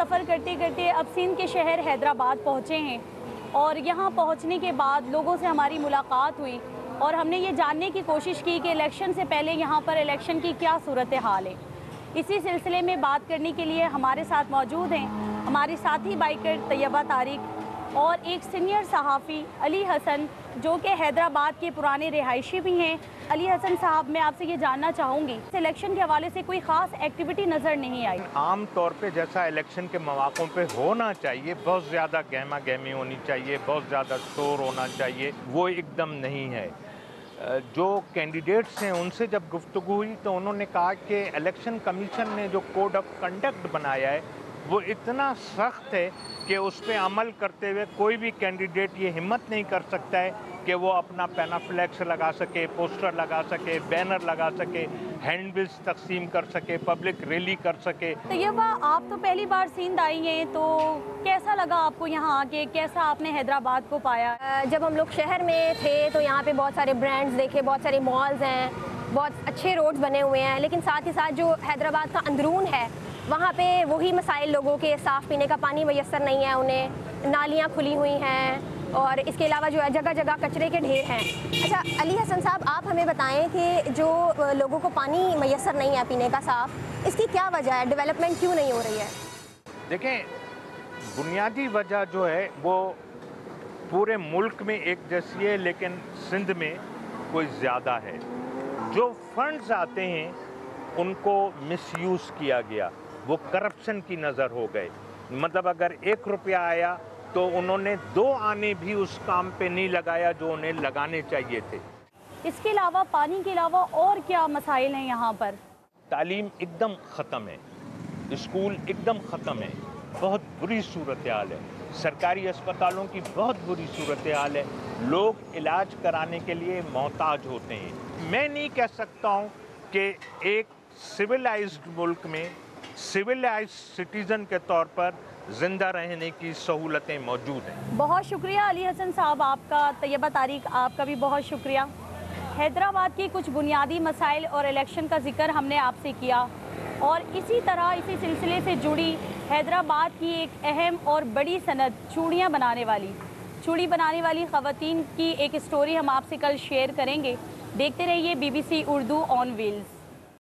سفر کرتے کرتے اب سندھ کے شہر حیدرآباد پہنچے ہیں اور یہاں پہنچنے کے بعد لوگوں سے ہماری ملاقات ہوئی اور ہم نے یہ جاننے کی کوشش کی کہ الیکشن سے پہلے یہاں پر الیکشن کی کیا صورتحال ہے۔ اسی سلسلے میں بات کرنے کے لیے ہمارے ساتھ موجود ہیں ہماری ساتھی بائیکر طیبہ طارق اور ایک سینئر صحافی علی حسن، جو کہ حیدرآباد کے پرانے رہائشی بھی ہیں۔ علی حسن صاحب، میں آپ سے یہ جاننا چاہوں گی، اس الیکشن کے حوالے سے کوئی خاص ایکٹیویٹی نظر نہیں آئی؟ عام طور پہ جیسا الیکشن کے مواقع پہ ہونا چاہیے، بہت زیادہ گہما گہمی ہونی چاہیے، بہت زیادہ شور ہونا چاہیے، وہ ایک دم نہیں ہے۔ جو کینڈیڈیٹس ہیں ان سے جب گفتگو ہوئی تو انہوں نے کہا کہ الیکشن کمیشن نے جو کوڈ آف کنڈکٹ بنایا ہے وہ اتنا سخت ہے کہ اس پہ عمل کرتے ہوئے کوئی بھی کینڈیڈیٹ یہ ہمت نہیں کر سکتا ہے کہ وہ اپنا پینافلیکس لگا سکے، پوسٹر لگا سکے، بینر لگا سکے، ہینڈ بلز تقسیم کر سکے، پبلک ریلی کر سکے۔ طیبہ، آپ تو پہلی بار سندھ آئی ہیں، تو کیسا لگا آپ کو یہاں آ کے؟ کیسا آپ نے حیدرآباد کو پایا؟ جب ہم لوگ شہر میں تھے تو یہاں پہ بہت سارے برانڈز دیکھے، بہت سارے مالز ہیں، بہت اچھے روڈز بنے ہوئے ہیں، لیکن ساتھ ہی ساتھ جو حیدرآباد کا اندرون ہے وہاں پہ وہی مسائل، لوگوں کے صاف پینے کا پانی میسر نہیں ہے انہیں، نالیاں کھلی ہوئی ہیں، اور اس کے علاوہ جو ہے جگہ جگہ کچرے کے ڈھیر ہیں۔ اچھا علی حسن صاحب، آپ ہمیں بتائیں کہ جو لوگوں کو پانی میسر نہیں ہے پینے کا صاف، اس کی کیا وجہ ہے؟ ڈیولپمنٹ کیوں نہیں ہو رہی ہے؟ دیکھیں، بنیادی وجہ جو ہے وہ پورے ملک میں ایک جیسی ہے، لیکن سندھ میں کوئی زیادہ ہے۔ جو فنڈز آتے ہیں ان کو مس یوز کیا گیا، وہ کرپشن کی نظر ہو گئے۔ مطلب اگر 1 روپیہ آیا تو انہوں نے 2 آنے بھی اس کام پہ نہیں لگایا جو انہیں لگانے چاہیے تھے۔ اس کے علاوہ، پانی کے علاوہ اور کیا مسائل ہیں یہاں پر؟ تعلیم ایک دم ختم ہے، اسکول ایک دم ختم ہے، بہت بری صورتحال ہے، سرکاری اسپتالوں کی بہت بری صورتحال ہے، لوگ علاج کرانے کے لیے محتاج ہوتے ہیں۔ میں نہیں کہہ سکتا ہوں کہ ایک سویلائزڈ ملک میں سویلائزڈ سٹیزن کے طور پر زندہ رہنے کی سہولتیں موجود ہیں۔ بہت شکریہ علی حسن صاحب آپ کا، طیبہ طارق آپ کا بھی بہت شکریہ۔ حیدرآباد کے کچھ بنیادی مسائل اور الیکشن کا ذکر ہم نے آپ سے کیا، اور اسی طرح اسی سلسلے سے جڑی حیدرآباد کی ایک اہم اور بڑی صنعت چوڑیاں بنانے والی خواتین کی ایک اسٹوری ہم آپ سے کل شیئر کریں گے۔ دیکھتے رہیے BBC اردو آن ویلز۔